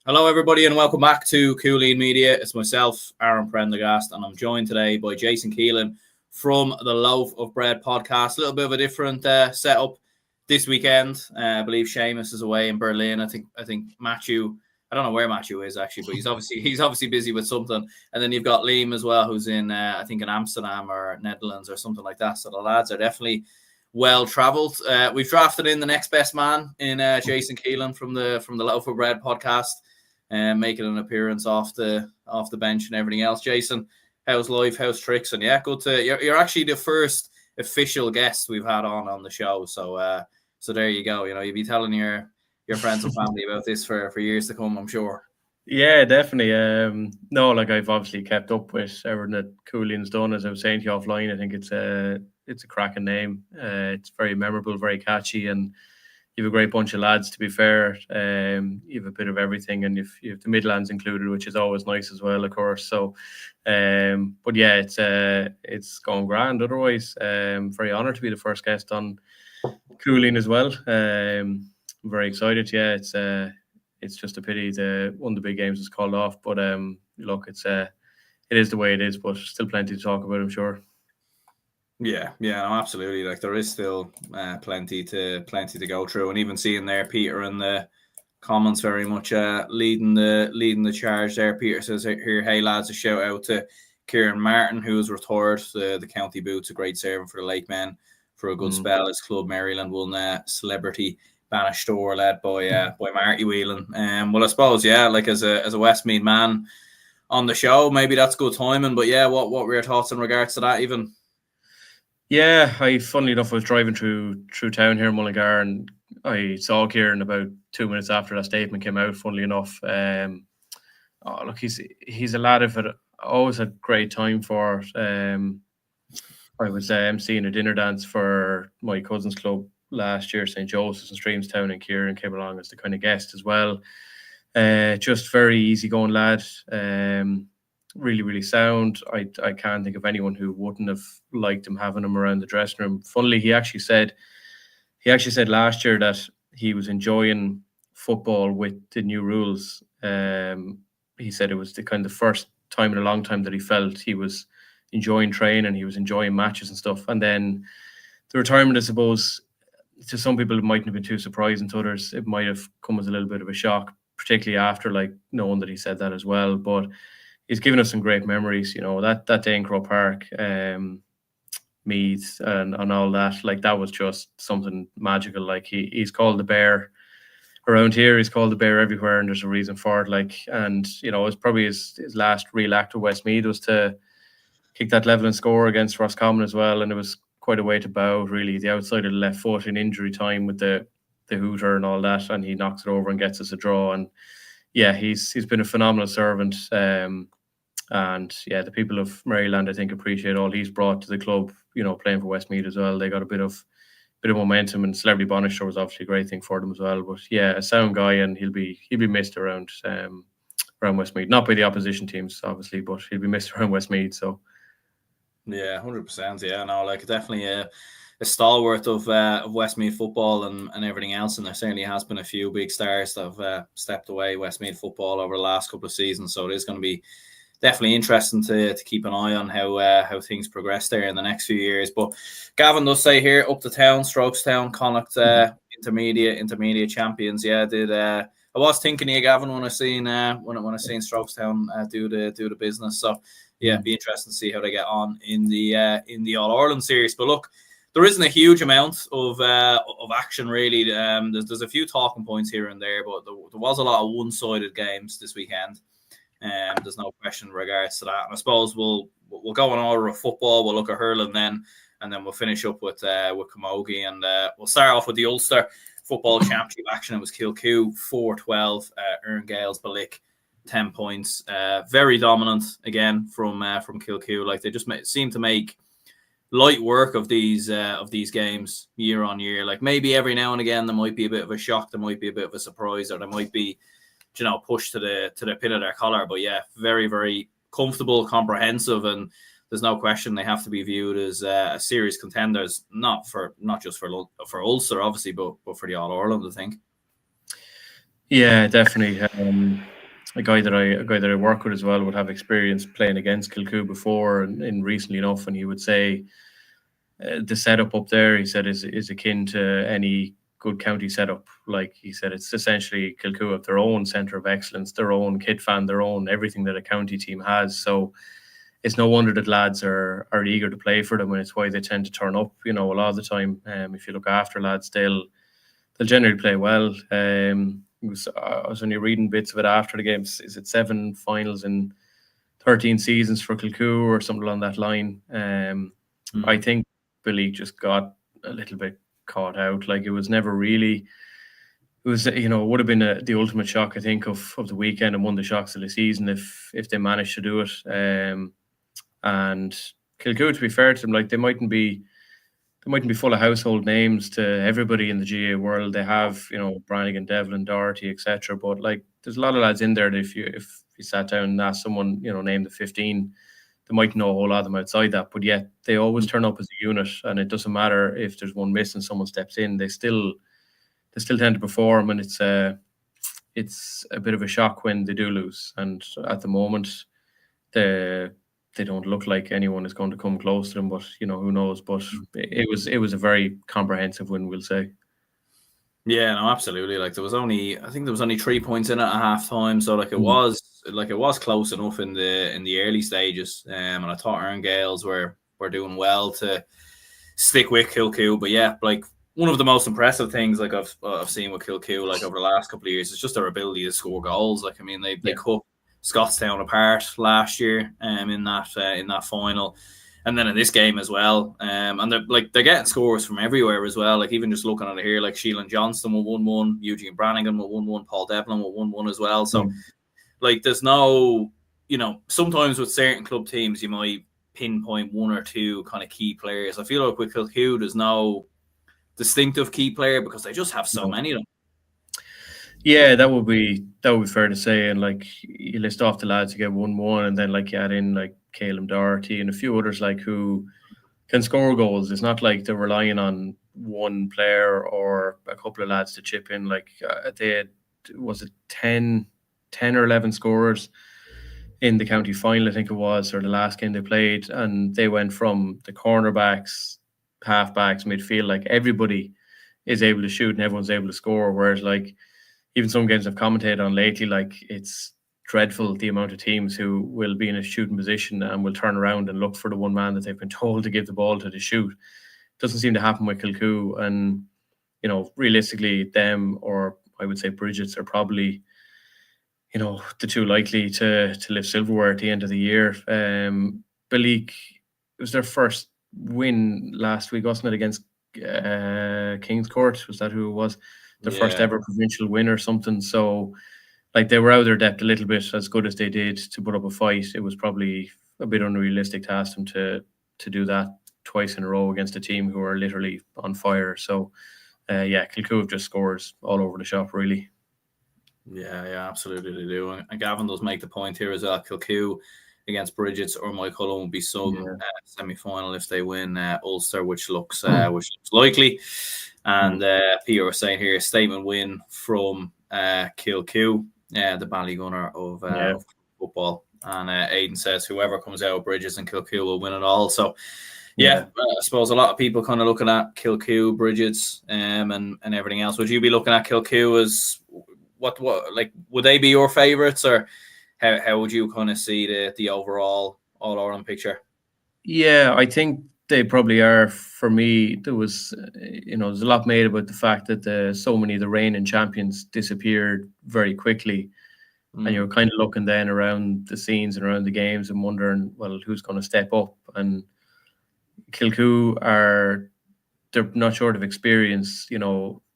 Hello, everybody, and welcome back to Cooleen Media. It's myself, Aaron Prendergast, and I'm joined today by Jason Keelan from the Loaf of Bread podcast. A little bit of a different setup this weekend. I believe Seamus is away in Berlin. I think Matthew. I don't know where Matthew is actually, but he's obviously busy with something. And then you've got Liam as well, who's in I think in Amsterdam or Netherlands or something like that. So the lads are definitely well travelled. We've drafted in the next best man in Jason Keelan from the Loaf of Bread podcast. Making an appearance off the bench and everything else. Jason, how's life? How's tricks? And yeah, good to you're actually the first official guest we've had on the show. So there you go. You know, you'll be telling your friends and family about this for years to come, I'm sure. Yeah, definitely. No, like I've obviously kept up with everything that Cooleen's done. As I was saying to you offline, I think it's a cracking name. It's very memorable, very catchy, and you have a great bunch of lads, to be fair. You have a bit of everything, and you have the Midlands included, which is always nice as well, of course. So, but yeah, it's going grand. Otherwise, very honoured to be the first guest on Cooleen as well. Very excited. Yeah, it's just a pity one of the big games is called off. But look, it is the way it is. But still plenty to talk about, I'm sure. Yeah, no, absolutely. Like there is still plenty to go through, and even seeing there Peter in the comments very much leading the charge there. Peter says here, hey lads, a shout out to Kieran Martin, who has retired the county boots, a great servant for the Lake Men for a good spell. His club Maryland won Celebrity Banished Door, led by Marty Whelan. Well, I suppose like as a Westmeath man on the show, maybe that's good timing. But yeah, what were your thoughts in regards to that even? Yeah, funnily enough, I was driving through town here in Mullingar, and I saw Kieran about 2 minutes after that statement came out. Funnily enough, look, he's a lad I've always had great time for. I was emceeing a dinner dance for my cousin's club last year, St. Joseph's in Streamstown, and Kieran came along as the kind of guest as well. Just very easygoing lad. Really, really sound. I can't think of anyone who wouldn't have liked him, having him around the dressing room. Funnily, he actually said last year that he was enjoying football with the new rules. He said it was the kind of first time in a long time that he felt he was enjoying training, he was enjoying matches and stuff. And then the retirement, I suppose, to some people it mightn't have been too surprising. To others, it might have come as a little bit of a shock, particularly after knowing that he said that as well. But he's given us some great memories, that day in Crow Park, Meath and all that. Like that was just something magical. Like he's called the Bear around here. He's called the Bear everywhere, and there's a reason for it. And it's probably his last real act with Westmeath was to kick that level and score against Roscommon as well. And it was quite a way to bow, really. The outside of the left foot in injury time with the hooter and all that, and he knocks it over and gets us a draw. And yeah, he's been a phenomenal servant. And yeah, the people of Maryland, I think, appreciate all he's brought to the club. Playing for Westmeath as well, they got a bit of momentum, and Celebrity Banished Door was obviously a great thing for them as well. But yeah, a sound guy, and he'll be missed around Westmeath, not by the opposition teams obviously, but he'll be missed around Westmeath. So yeah, 100%. Yeah, no, like definitely a stalwart of Westmeath football and everything else. And there certainly has been a few big stars that have stepped away Westmeath football over the last couple of seasons. So it is going to be definitely interesting to keep an eye on how things progress there in the next few years. But Gavin does say here, up to town, Strokestown, Connacht intermediate champions. Yeah, I was thinking of you, Gavin, when I seen Strokestown do the business. So yeah, be interesting to see how they get on in the All Ireland series. But look, there isn't a huge amount of action really. There's a few talking points here and there, but there was a lot of one-sided games this weekend. There's no question in regards to that. And I suppose we'll go on order of football. We'll look at hurling then, and then we'll finish up with Camogie. And we'll start off with the Ulster Football Championship action. It was Kilcoo 4-12, Earn Gales Ballyhale 10 points. Very dominant again from Kilcoo. Like they just seem to make light work of these games year on year. Like maybe every now and again there might be a bit of a shock, there might be a bit of a surprise, or there might be pushed to the pin of their collar. But yeah, very, very comfortable, comprehensive, and there's no question they have to be viewed as serious contenders, not just for Ulster obviously, but for the All Ireland, I think. Yeah, definitely. a guy that I work with as well would have experience playing against Kilcoo before and recently enough, and he would say the setup up there, he said, is akin to any good county setup. Like he said, it's essentially Kilcoo have their own centre of excellence, their own kit fan, their own everything that a county team has. So it's no wonder that lads are eager to play for them, and it's why they tend to turn up. A lot of the time, if you look after lads, they'll generally play well. I was only reading bits of it after the games. Is it 7 finals in 13 seasons for Kilcoo or something along that line? I think Billy just got a little bit caught out. Like, it was never really. It was, it would have been the ultimate shock, I think, of the weekend and one of the shocks of the season if they managed to do it. And Kilcoo, to be fair to them, like they mightn't be full of household names to everybody in the GA world. They have, Brannigan, Devlin, Doherty, etc. But like, there's a lot of lads in there that if you sat down and asked someone, name the 15, they might know a whole lot of them outside that. But yet they always turn up as a unit, and it doesn't matter if there's one missing, someone steps in. They still tend to perform, and it's a bit of a shock when they do lose. And at the moment, they don't look like anyone is going to come close to them, but who knows? But it was a very comprehensive win, we'll say. Yeah, no, absolutely. Like, I think there was only 3 points in it at half time, so it was close enough in the early stages. And I thought Aaron Gales were doing well to stick with Kilcoo. But yeah, like, one of the most impressive things like I've seen with Kilcoo like over the last couple of years is just their ability to score goals. Like, I mean, they cut Scottstown apart last year in that final, and then in this game as well. And they're getting scores from everywhere as well. Like, even just looking at it here, like Sheelan Johnston with 1-1, Eugene Brannigan with 1-1, Paul Devlin with 1-1 as well. So like, there's no, sometimes with certain club teams you might pinpoint one or two kind of key players. I feel like with Kilcoo there's no distinctive key player because they just have so many of them. Yeah, that would be fair to say. And like, you list off the lads who get 1-1, and then like you add in like Caleb Doherty and a few others like who can score goals. It's not like they're relying on one player or a couple of lads to chip in. Like they had, was it 10 or 11 scorers in the county final, I think it was, or the last game they played, and they went from the cornerbacks, halfbacks, midfield. Like, everybody is able to shoot and everyone's able to score. Whereas like, even some games I've commentated on lately, like, it's dreadful the amount of teams who will be in a shooting position and will turn around and look for the one man that they've been told to give the ball to shoot. It doesn't seem to happen with Kilcoo. And, realistically, them, or I would say Bridget's, are probably, the two likely to lift silverware at the end of the year. Ballyhale, it was their first win last week, wasn't it, against King's Court? Was that who it was? Their first ever provincial win or something. So like, they were out of their depth a little bit. As good as they did to put up a fight, it was probably a bit unrealistic to ask them to do that twice in a row against a team who are literally on fire. So Kilcoo have just scores all over the shop, really. Yeah, absolutely they do. And Gavin does make the point here as well. Kilcoo against Bridget's or Mike Cullen will be some semi-final if they win Ulster, which looks likely. And Peter was saying here, a statement win from Kilcoo, the Ballygunner of football. And Aidan says whoever comes out of Bridges and Kilcoo will win it all. So I suppose a lot of people kind of looking at Kilcoo, Bridges, and everything else. Would you be looking at Kilcoo as what like, would they be your favourites, or how would you kind of see the overall All-Ireland picture? Yeah, I think they probably are. For me, there was, there's a lot made about the fact that so many of the reigning champions disappeared very quickly. And you're kind of looking then around the scenes and around the games and wondering, well, who's going to step up? And Kilcoo they're not short of experience.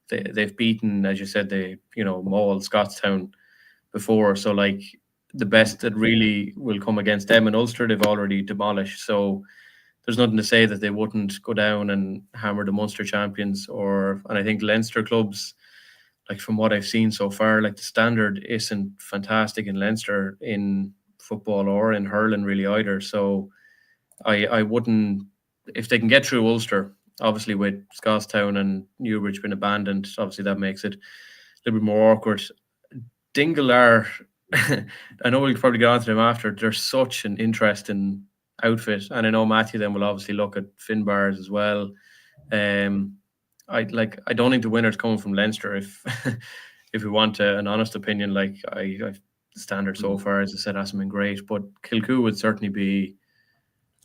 They've beaten, as you said, mauled Scottstown before. So like, the best that really will come against them in Ulster, they've already demolished. So there's nothing to say that they wouldn't go down and hammer the Munster champions. And I think Leinster clubs, like, from what I've seen so far, like, the standard isn't fantastic in Leinster in football or in hurling really either. So I wouldn't, if they can get through Ulster, obviously with Scottstown and Newbridge being abandoned, obviously that makes it a little bit more awkward. Dingle are I know we'll probably get on to them after. They're such an interesting outfit, and I know Matthew then will obviously look at Finbarrs as well. I don't think the winner's coming from Leinster. If if we want an honest opinion, like the standard so far, as I said, hasn't been great, but Kilcoo would certainly be.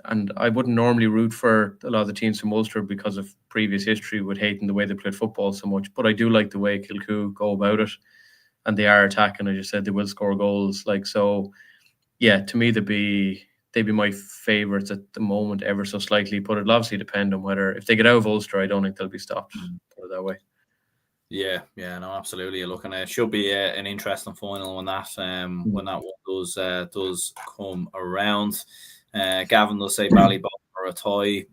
And I wouldn't normally root for a lot of the teams from Ulster because of previous history with hating the way they played football so much. But I do like the way Kilcoo go about it, and they are attacking. As you said, they will score goals. Like so, yeah. To me, they'd be my favourites at the moment, ever so slightly. But it'll obviously depend on whether if they get out of Ulster, I don't think they'll be stopped. Put it that way. Yeah, no, absolutely. Looking, it should be an interesting final when that one does come around. Gavin does say Ballyhale or a tie.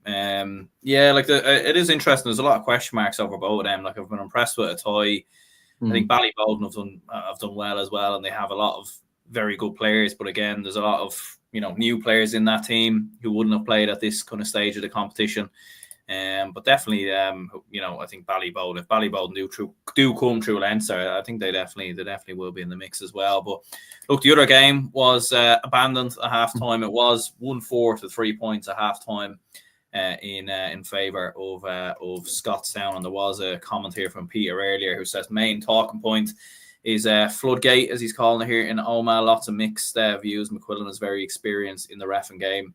It is interesting. There's a lot of question marks over both of them. Like I've been impressed with a tie. I think Ballyhale have done well as well, and they have a lot of very good players. But again, there's a lot of new players in that team who wouldn't have played at this kind of stage of the competition. But definitely, I think Ballyhale, if Ballyhale do come through Leinster, I think they definitely will be in the mix as well. But look, the other game was abandoned at half time. It was 1-4 to 3 points at half time in favour of Scottstown. And there was a comment here from Peter earlier who says main talking point is Floodgate, as he's calling it here in Omagh. Lots of mixed views. McQuillan is very experienced in the reffing game.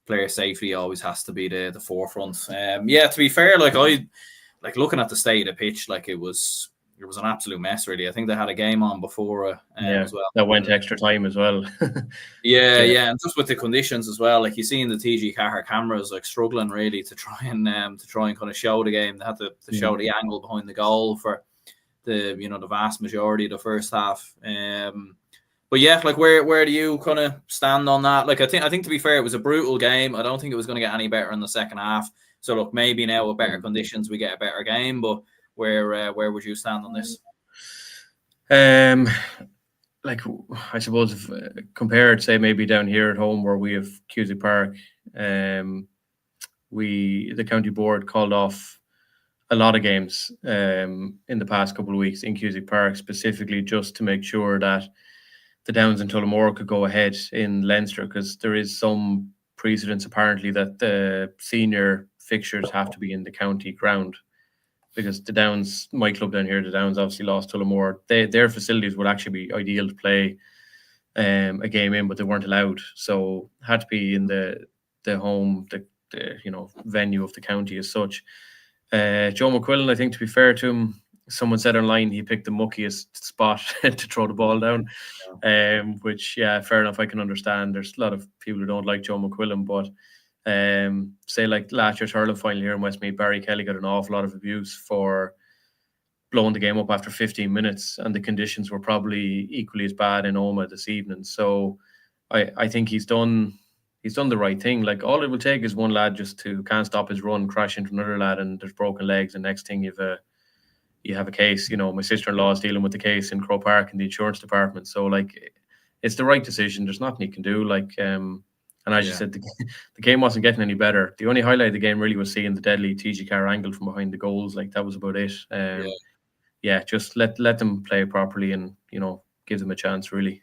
Player safety always has to be the forefront. To be fair, looking at the state of the pitch, like it was an absolute mess, really. I think they had a game on before as well. That went extra time as well. And just with the conditions as well, like you see in the TG car cameras, like struggling really to try and kind of show the game. They had to show the angle behind the goal for the vast majority of the first half. But yeah, like where do you kind of stand on that? Like I think to be fair, it was a brutal game. I don't think it was going to get any better in the second half. So look, maybe now with better conditions we get a better game. But where would you stand on this? Like I suppose if, compared, say maybe down here at home where we have Cusack Park, the county board called off a lot of games in the past couple of weeks in Cusack Park, specifically just to make sure that the Downs and Tullamore could go ahead in Leinster, because there is some precedence apparently that the senior fixtures have to be in the county ground, because the Downs, my club down here, the Downs obviously lost Tullamore. Their facilities would actually be ideal to play a game in, but they weren't allowed, so had to be in the home, the venue of the county as such. Joe McQuillan, I think, to be fair to him, someone said online he picked the muckiest spot to throw the ball down, which, fair enough, I can understand. There's a lot of people who don't like Joe McQuillan, but say like last year's hurling final here in Westmeath, Barry Kelly got an awful lot of abuse for blowing the game up after 15 minutes, and the conditions were probably equally as bad in Omagh this evening. So I think he's done the right thing. Like, all it will take is one lad just to can't stop his run, crash into another lad, and there's broken legs, and next thing you have a case. My sister-in-law is dealing with the case in Crow Park in the insurance department. So like, it's the right decision. There's nothing you can do. Like, and as you said, the game wasn't getting any better. The only highlight of the game really was seeing the deadly TG car angle from behind the goals. Like, that was about it. Just let them play properly and give them a chance, really.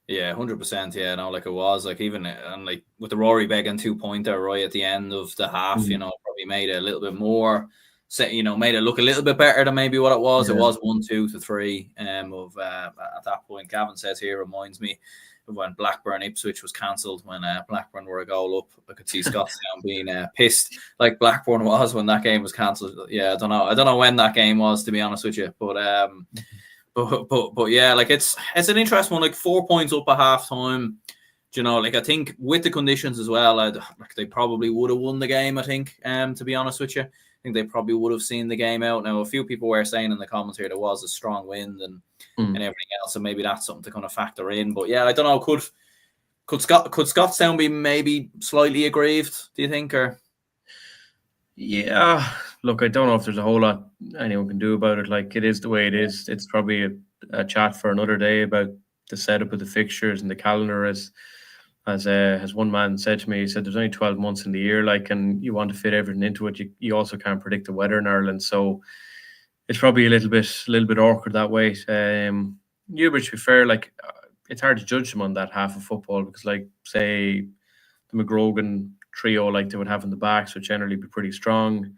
Yeah, 100%. Yeah, no, like it was like even and like with the Rory Beggan 2-pointer right at the end of the half, probably made it a little bit more. Made it look a little bit better than maybe what it was. Yeah. It was 1-2 to 3 of at that point. Gavin says here, reminds me of when Blackburn Ipswich was cancelled, when Blackburn were a goal up. I could see Scottstown being pissed like Blackburn was when that game was cancelled. Yeah, I don't know when that game was, to be honest with you, but yeah, like it's an interesting one. Like 4 points up at half time. Like I think with the conditions as well, they probably would have won the game. I think, to be honest with you, I think they probably would have seen the game out. Now, a few people were saying in the comments here there was a strong wind and everything else, so maybe that's something to kind of factor in. But yeah, I don't know. Could Scottstown be maybe slightly aggrieved? Do you think, or? Yeah, look, I don't know if there's a whole lot anyone can do about it. Like, it is the way it is. It's probably a chat for another day about the setup of the fixtures and the calendar. As one man said to me, he said there's only 12 months in the year, like, and you want to fit everything into it. You also can't predict the weather in Ireland, so it's probably a little bit awkward that way. Newbridge, to be fair, like it's hard to judge them on that half of football because, like, say the McGrogan trio, like they would have in the backs, would generally be pretty strong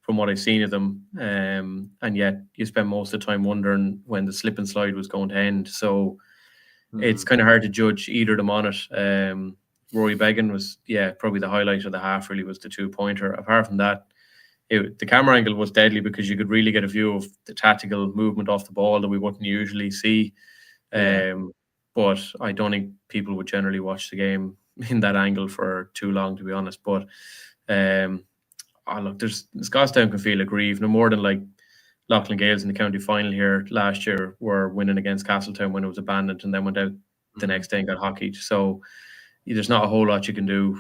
from what I've seen of them. And yet you spend most of the time wondering when the slip and slide was going to end. So it's kind of hard to judge either of them on it. Rory Began was, probably the highlight of the half, really, was the 2-pointer. Apart from that, the camera angle was deadly because you could really get a view of the tactical movement off the ball that we wouldn't usually see. But I don't think people would generally watch the game in that angle for too long, to be honest. But look, Scottstown can feel aggrieved, no more than like Loughlin Gales in the county final here last year were winning against Castletown when it was abandoned and then went out the next day and got hockeyed. So there's not a whole lot you can do.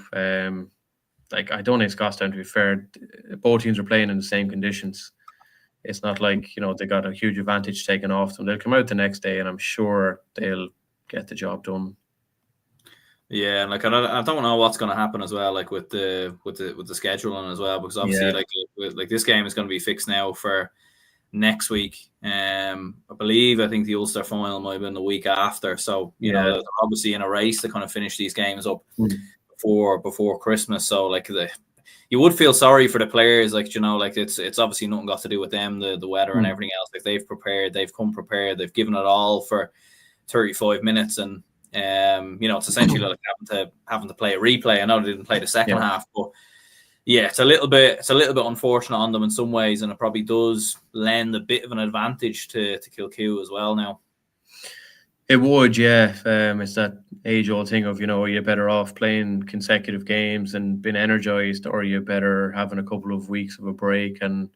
Like, I don't think Scottstown, to be fair, both teams are playing in the same conditions. It's not like, they got a huge advantage taken off them. They'll come out the next day and I'm sure they'll get the job done. Yeah, like I don't know what's going to happen as well, like with the scheduling as well, because obviously like this game is going to be fixed now for next week. I think the Ulster final might have been the week after, so they're obviously in a race to kind of finish these games up before Christmas. So like you would feel sorry for the players, like like it's obviously nothing got to do with them, the weather and everything else. Like they've come prepared, they've given it all for 35 minutes, and it's essentially like having to play a replay. I know they didn't play the second half, but it's a little bit unfortunate on them in some ways, and it probably does lend a bit of an advantage to Kilcoo as well now. It would, yeah. It's that age-old thing of, you're better off playing consecutive games and being energized, or you're better having a couple of weeks of a break. And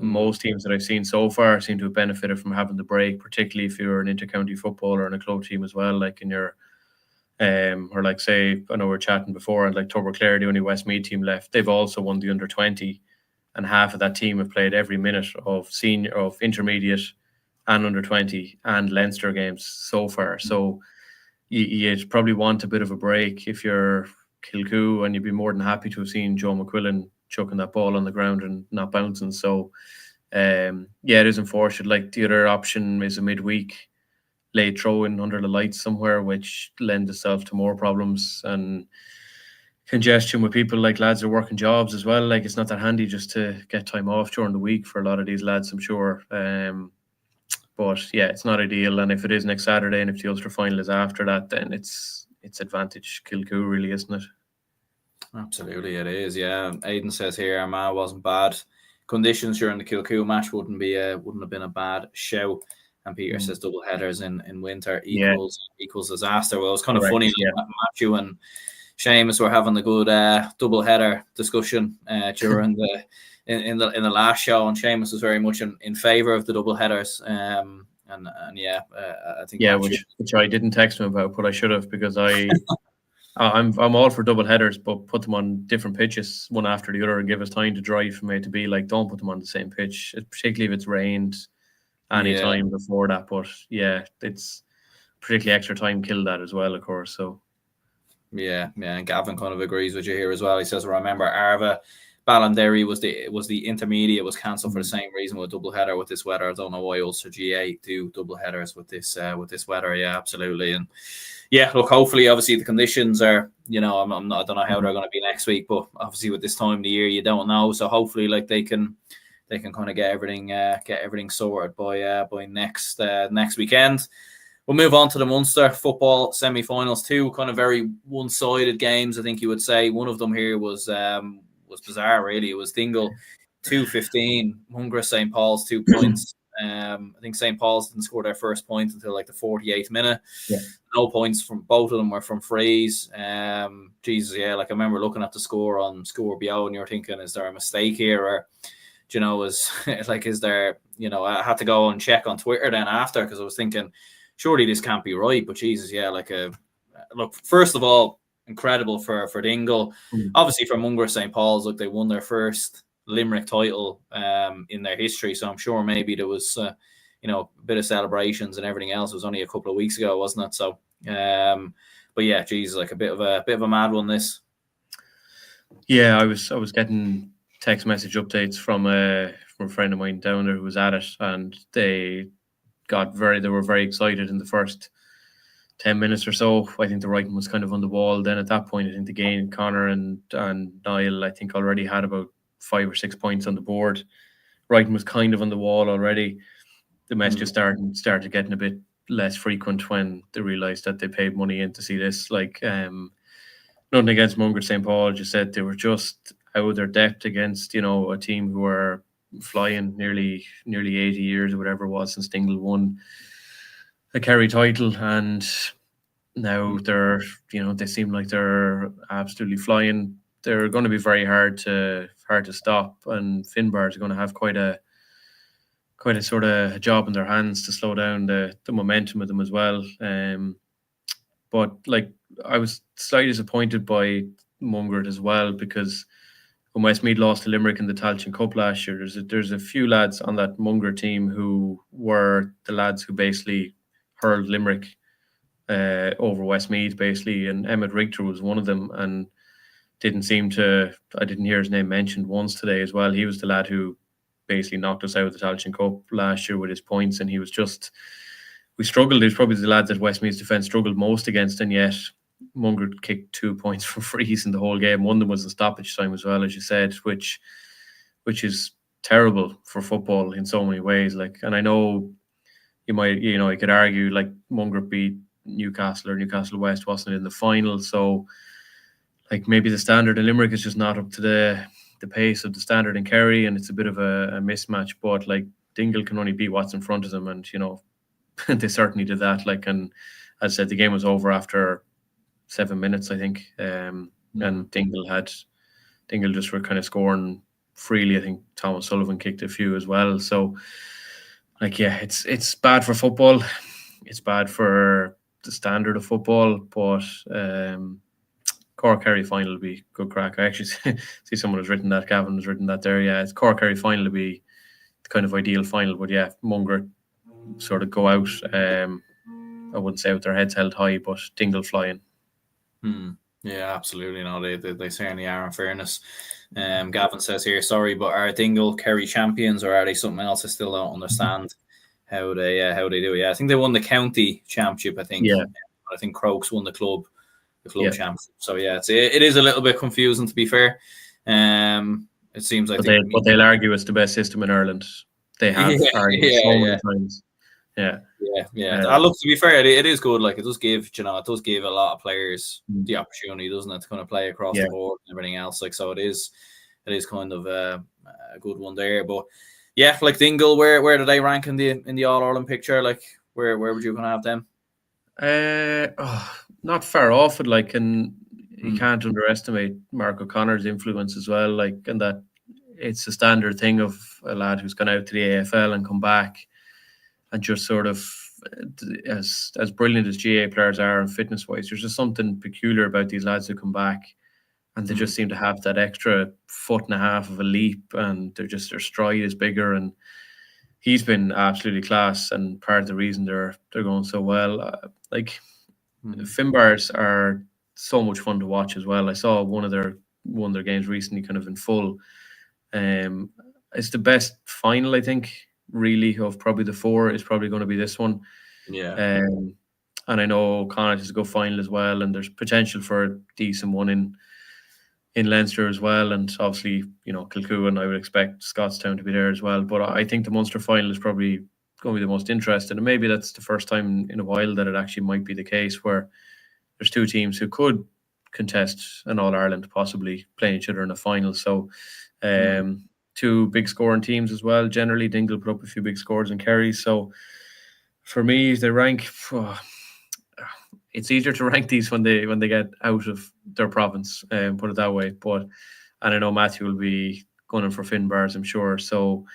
most teams that I've seen so far seem to have benefited from having the break, particularly if you're an inter-county footballer and a club team as well, like in your or like, say, I know we were chatting before, and like Clare, the only Westmeath team left, they've also won the under-20, and half of that team have played every minute of intermediate and under-20 and Leinster games so far. So you'd probably want a bit of a break if you're Kilcoo, and you'd be more than happy to have seen Joe McQuillan chucking that ball on the ground and not bouncing. So it is unfortunate. Like, the other option is a midweek late throw-in under the lights somewhere, which lends itself to more problems and congestion with people, like lads who are working jobs as well. Like, it's not that handy just to get time off during the week for a lot of these lads, I'm sure. But it's not ideal. And if it is next Saturday, and if the Ulster final is after that, then it's advantage Kilcoo, really, isn't it? Absolutely, it is. Yeah, Aidan says here, Armagh wasn't bad. Conditions during the Kilcoo match wouldn't have been a bad show. And Peter says double headers in winter equals disaster. Well, it was kind of funny. Like, Matthew and Seamus were having a good double header discussion during in the last show, and Seamus was very much in favour of the double headers. I think which I didn't text him about, but I should have, because I'm all for double headers, but put them on different pitches, one after the other, and give us time to dry from A to B. Like, don't put them on the same pitch, particularly if it's rained any time before that. But it's particularly extra time killed that as well, of course. So and Gavin kind of agrees with you here as well. He says, remember, Arva Ballinderry was the intermediate, was cancelled for the same reason with double header with this weather. I don't know why Ulster GA do double headers with this weather. Yeah, absolutely. And look, hopefully, obviously the conditions are, I don't know how they're going to be next week, but obviously with this time of the year, you don't know. So hopefully, like, they can kind of get everything sorted by next weekend. We'll move on to the Munster football semi-finals. Two kind of very one-sided games, I think you would say. One of them here was bizarre, really. It was Dingle 2-15, Mungra St. Paul's 2 points. I think St. Paul's didn't score their first point until like the 48th minute. No points from both of them were from frees. Jesus, like, I remember looking at the score on Score BO, and you're thinking, is there a mistake here? Or, is there, I had to go and check on Twitter then after, because I was thinking, surely this can't be right. But Jesus, look, first of all, incredible for Dingle. Obviously for Mungra St. Paul's, look, they won their first Limerick title in their history, so I'm sure maybe there was a bit of celebrations and everything else. It was only a couple of weeks ago, wasn't it? So but Jesus, like a bit of a mad one, this. I was getting text message updates from a friend of mine down there who was at it, and they they were very excited in the first 10 minutes or so. I think the writing was kind of on the wall. Then at that point, I think the game, Connor and Niall, I think already had about 5 or 6 points on the board. Writing was kind of on the wall already. The mess just started getting a bit less frequent when they realised that they paid money in to see this. Like, nothing against Munger St. Paul, just said they were just out of their depth against, a team who were flying nearly 80 years or whatever it was since Dingle won the Kerry title, and now they seem like they're absolutely flying. They're going to be very hard to stop, and Finbarrs are going to have quite a sort of job in their hands to slow down the momentum of them as well. But like, I was slightly disappointed by Mungert as well, because when Westmeath lost to Limerick in the Tailteann Cup last year, there's a few lads on that Munger team who were the lads who basically hurled Limerick over Westmeath, basically, and Emmett Richter was one of them, and I didn't hear his name mentioned once today as well. He was the lad who basically knocked us out of the Tailteann Cup last year with his points, and we struggled. He was probably the lad that Westmeath's defence struggled most against, and yet Munger kicked 2 points from frees in the whole game. One of them was in stoppage time as well, as you said, which is terrible for football in so many ways. Like, and I know you could argue like Munger beat Newcastle, or Newcastle West wasn't in the final, so like maybe the standard in Limerick is just not up to the pace of the standard in Kerry, and it's a bit of a mismatch. But like, Dingle can only beat what's in front of them, and they certainly did that. Like, and as I said, the game was over after 7 minutes, I think, and Dingle just were kind of scoring freely. I think Thomas Sullivan kicked a few as well. So like, yeah, it's bad for football. It's bad for the standard of football, but Cork Kerry final will be good crack. I actually see someone has written that. Gavin has written that there. Yeah, it's Cork Kerry final to be the kind of ideal final. But yeah, Munger sort of go out. I wouldn't say with their heads held high, but Dingle flying. Yeah, absolutely. No, they certainly are. In fairness, Gavin says here, sorry, but are Dingle Kerry champions, or are they something else? I still don't understand how they do it. Yeah, I think they won the county championship. I think. Yeah. I think Crokes won the club championship. So yeah, it is a little bit confusing, to be fair. It seems like but they'll argue it's the best system in Ireland. They have argued so many times. Yeah. Look, to be fair, it is good. Like, it does give a lot of players the opportunity, doesn't it, to kind of play across the board and everything else. Like, so it is kind of a good one there. But yeah, like Dingle, where do they rank in the All Ireland picture? Like, where would you gonna have them? Not far off it. Like, and you can't underestimate Mark O'Connor's influence as well. Like, and that it's a standard thing of a lad who's gone out to the AFL and come back, and just sort of, as brilliant as GA players are and fitness wise, there's just something peculiar about these lads who come back, and they just seem to have that extra 1.5 feet of a leap, and their stride is bigger, and he's been absolutely class, and part of the reason they're going so well. Finbarrs are so much fun to watch as well. I saw one of their games recently, kind of in full. It's the best final, I think, really, of probably the four is probably going to be this one. Yeah. And I know Connacht is a good final as well, and there's potential for a decent one in Leinster as well, and obviously, Kilcoo, and I would expect Scottstown to be there as well. But I think the Munster final is probably going to be the most interesting, and maybe that's the first time in a while that it actually might be the case, where there's two teams who could contest an All-Ireland, possibly playing each other in a final. So two big scoring teams as well. Generally, Dingle put up a few big scores in Kerry. So for me, they rank. It's easier to rank these when they get out of their province, put it that way. And I know Matthew will be going for Finbarrs, I'm sure. So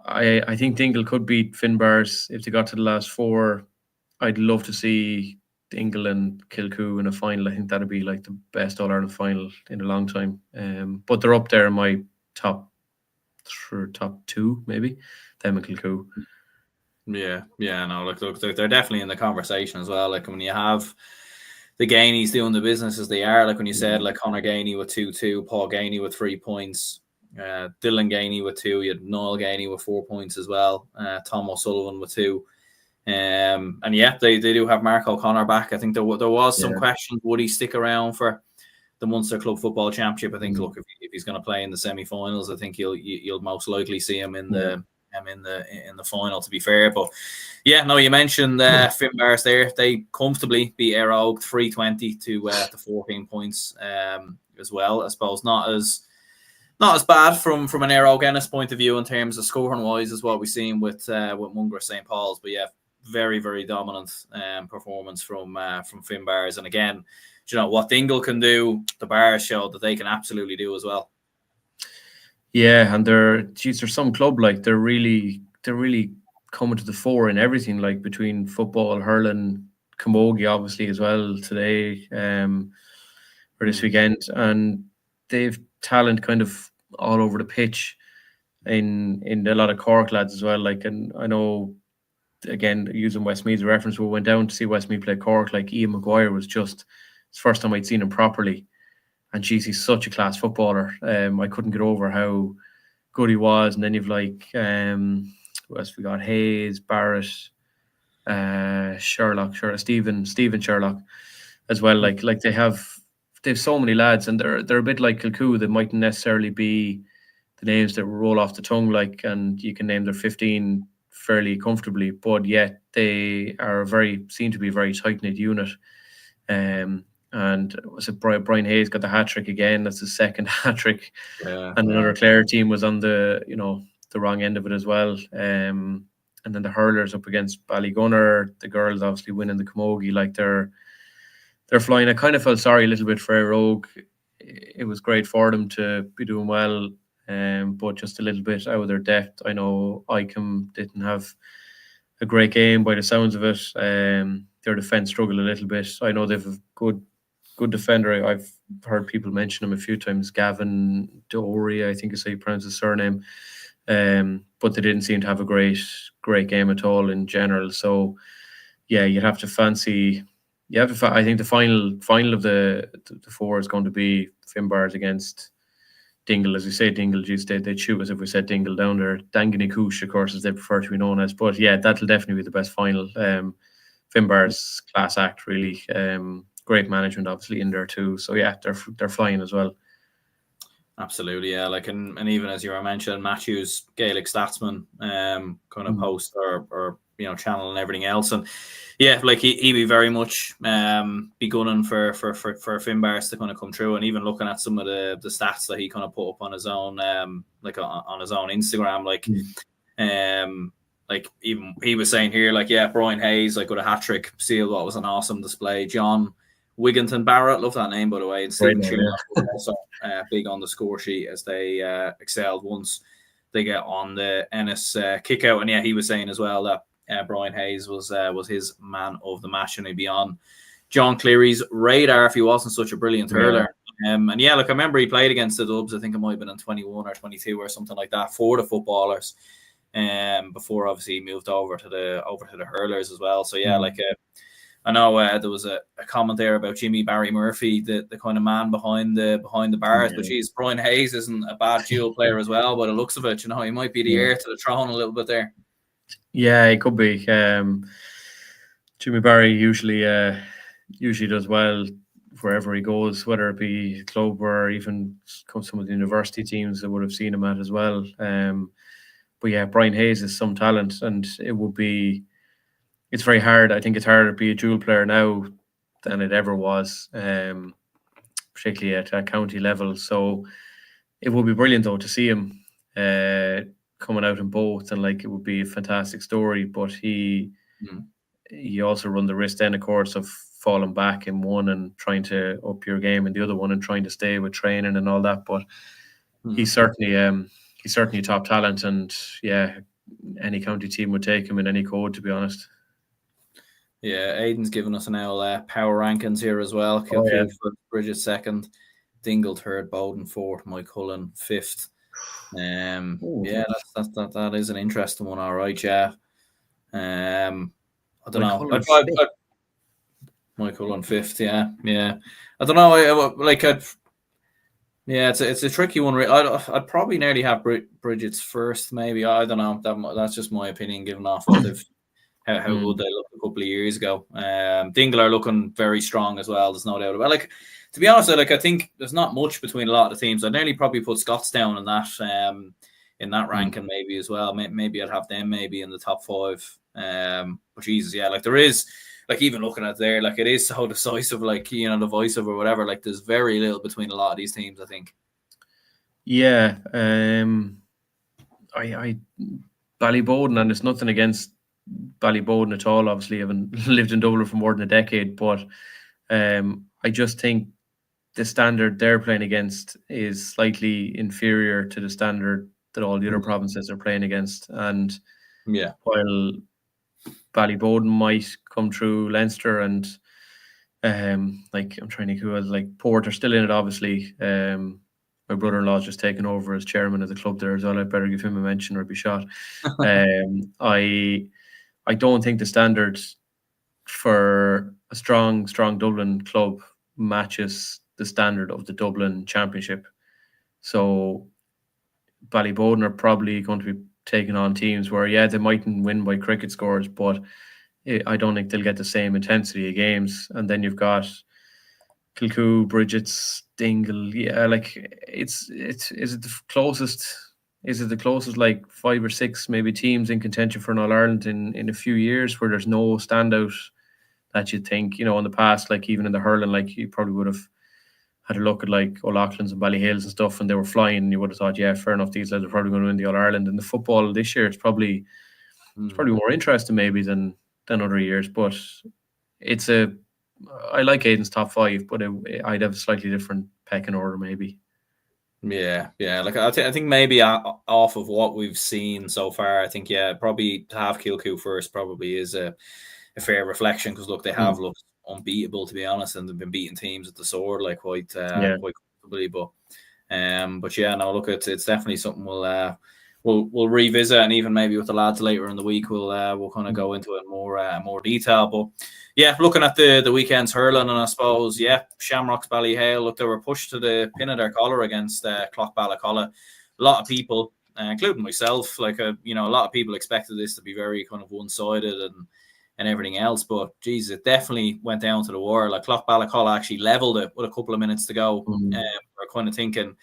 I think Dingle could beat Finbarrs if they got to the last four. I'd love to see Dingle and Kilcoo in a final. I think that'd be like the best All-Ireland final in a long time. But they're up there in my top two, maybe, them and Kilcoo. Yeah, no, look, they're definitely in the conversation as well. Like, when you have the Gainies doing the business as they are, like when you said, like Conor Gainey with 2-2, Paul Gainey with 3 points, Dylan Gainey with 2, you had Noel Gainey with 4 points as well, Tom O'Sullivan with 2. And yeah, they do have Mark O'Connor back. I think there was some questions. Would he stick around for the Munster Club Football Championship? I think look, if he's going to play in the semi-finals, I think you'll most likely see him in the final, to be fair. But yeah, no, you mentioned Finbarrs there. They comfortably beat Éire Óg 320 to 14 points as well. I suppose not as bad from an Éire Óg Ennis point of view in terms of scoring wise as what we've seen with Mungra St. Paul's. But yeah, very, very dominant performance from Finbarrs. And again, you know what Dingle can do, the Bars showed that they can absolutely do as well. Yeah, and they're some club, like they're really coming to the fore in everything, like between football, hurling, camogie obviously as well today, or this weekend, and they've talent kind of all over the pitch in a lot of Cork lads as well. Like, and I know, again, using Westmeath's reference, we went down to see Westmeath play Cork. Like, Ian Maguire was just, it's the first time I'd seen him properly. And geez, he's such a class footballer. I couldn't get over how good he was. And then you've like, what else we got? Hayes, Barrett, Sherlock, Stephen Sherlock as well. Like they've so many lads, and they're a bit like Kilcoo. They mightn't necessarily be the names that roll off the tongue, like, and you can name their 15 fairly comfortably, but yet they are seem to be a very tight-knit unit. And was it Brian Hayes got the hat-trick again? That's his second hat-trick. Yeah, and another Clare team was on the wrong end of it as well. And then the hurlers up against Ballygunner, the girls obviously winning the camogie. Like, they're flying. I kind of felt sorry a little bit for Éire Óg. It was great for them to be doing well, but just a little bit out of their depth. I know Icahn didn't have a great game by the sounds of it. Their defence struggled a little bit. I know they've a good defender. I've heard people mention him a few times. Gavin Dory, I think is how you pronounce his surname. But they didn't seem to have a great game at all in general. So yeah, you'd have to fancy. I think the final of the four is going to be Finbarrs against Dingle. As we say, Dingle, they'd shoot us if we said Dingle down there. Dangany Coosh, of course, as they prefer to be known as. But yeah, that'll definitely be the best final. Finbarrs class act, really. Great management, obviously, in there too. So yeah, they're flying as well. Absolutely, yeah. Like, and even as you were mentioning, Matthews, Gaelic Statsman, kind of post or channel and everything else, and yeah, like he be very much be gunning for Finbarrs to kind of come through. And even looking at some of the stats that he kind of put up on his own like on his own Instagram, like even he was saying here, like, yeah, Brian Hayes, like, got a hat-trick, sealed what was an awesome display. John Wigginton Barrett, love that name, by the way. And Stephen Sherlock was also big on the score sheet as they excelled once they get on the Ennis kick out. And yeah, he was saying as well that Brian Hayes was his man of the match, and he'd be on John Cleary's radar if he wasn't such a brilliant hurler. And yeah, look, I remember he played against the Dubs. I think it might have been in 21 or 22 or something like that for the footballers. Before obviously he moved over to the hurlers as well. So yeah, like I know there was a comment there about Jimmy Barry Murphy, the kind of man behind the bars. But geez, Brian Hayes isn't a bad dual player as well. By the looks of it, he might be the heir to the throne a little bit there. Yeah, it could be. Jimmy Barry usually does well wherever he goes, whether it be club or even some of the university teams that would have seen him at as well. But yeah, Brian Hayes is some talent, and it's very hard. I think it's harder to be a dual player now than it ever was, particularly at that county level. So it would be brilliant, though, to see him coming out in both, and like, it would be a fantastic story. But he also run the risk then, of course, of falling back in one and trying to up your game in the other one and trying to stay with training and all that. But he's certainly a top talent, and yeah, any county team would take him in any code, to be honest. Yeah, Aidan's given us an old power rankings here as well. Kilcoo first, Bridget second, Dingle third, Bowden fourth, Mike Cullen fifth. Yeah, that is an interesting one. All right, yeah. I don't know. Mike Cullen fifth, yeah. I don't know. Yeah, it's a tricky one. I'd probably nearly have Bridget's first, maybe. I don't know. That's just my opinion, given off what how good they looked a couple of years ago. Dingle are looking very strong as well. There's no doubt about it. Like, to be honest, like, I think there's not much between a lot of the teams. I'd nearly probably put Scots down in that ranking maybe as well. Maybe I'd have them maybe in the top 5. But Jesus, yeah, like there is, like, even looking at there, like it is so decisive, like, you know, the voice of or whatever. Like there's very little between a lot of these teams, I think. Yeah, I Ballyboden, and it's nothing against Ballyboden at all. Obviously, I haven't lived in Dublin for more than a decade, but I just think the standard they're playing against is slightly inferior to the standard that all the other provinces are playing against. And yeah, while Ballyboden might come through Leinster and like I'm trying to think who else, like Port are still in it, obviously. My brother-in-law's just taken over as chairman of the club there as well. I'd better give him a mention or be shot. I don't think the standard for a strong Dublin club matches the standard of the Dublin Championship. So Ballyboden are probably going to be taking on teams where, yeah, they mightn't win by cricket scores, but I don't think they'll get the same intensity of games. And then you've got Kilcoo, Bridget's, Dingle. Yeah, like is it the closest? Is it the closest, like 5 or 6 maybe teams in contention for an All-Ireland in a few years where there's no standout that you'd think, you know, in the past, like even in the hurling, like you probably would have had a look at like O'Loughlin's and Ballyhales and stuff, and they were flying, and you would have thought, yeah, fair enough, these lads are probably going to win the All-Ireland. And the football this year, it's probably more interesting maybe than other years. But I like Aidan's top 5, but I'd have a slightly different pecking order maybe. Yeah. Like I think maybe off of what we've seen so far, I think probably to have Kilcoo first probably is a fair reflection, because look, they have looked unbeatable, to be honest, and they've been beating teams at the sword like quite comfortably. But yeah, no, look, it's definitely something we'll revisit, and even maybe with the lads later in the week we'll kind of go into it in more detail. But yeah, looking at the weekend's hurling, and I suppose Shamrocks Ballyhale, look, they were pushed to the pin of their collar against Clough-Ballacolla. A lot of people, including myself, like a lot of people expected this to be very kind of one-sided and everything else, but geez, it definitely went down to the wire. Like Clough-Ballacolla actually leveled it with a couple of minutes to go. We're kind of thinking,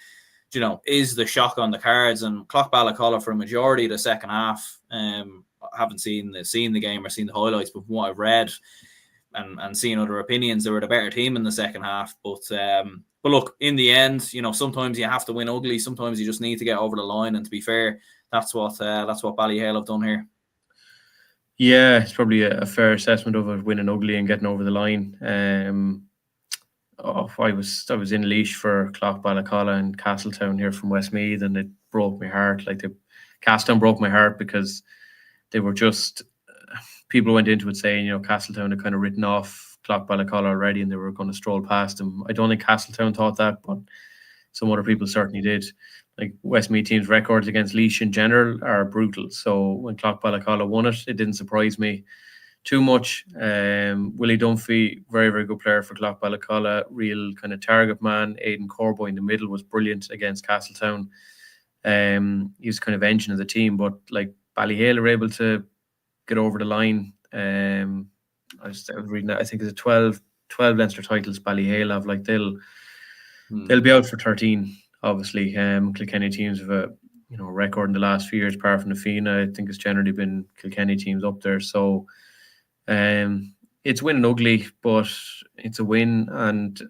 is the shock on the cards? And Clough-Ballacolla for a majority of the second half, I haven't seen the game or seen the highlights, but from what I've read and seeing other opinions, they were the better team in the second half. But look, in the end, sometimes you have to win ugly. Sometimes you just need to get over the line. And to be fair, that's what Ballyhale have done here. Yeah, it's probably a fair assessment of it, winning ugly and getting over the line. I was in Laois for Clough-Ballacolla and Castletown here from Westmeath, and it broke my heart. Like Castletown broke my heart because they were just people went into it saying, Castletown had kind of written off Clough-Ballacolla already, and they were going to stroll past them. I don't think Castletown thought that, but some other people certainly did. Like Westmeath teams' records against Laois in general are brutal. So when Clough-Ballacolla won it, it didn't surprise me too much. Willie Dunphy, very, very good player for Clough-Ballacolla, real kind of target man. Aidan Corboy in the middle was brilliant against Castletown. He was kind of engine of the team, but like Ballyhale are able to get over the line. I was reading that, I think it's 12 Leinster titles Ballyhale have. Like they'll be out for 13. Obviously, Kilkenny teams have a record in the last few years, apart from the Fina. I think it's generally been Kilkenny teams up there. So it's winning ugly, but it's a win. And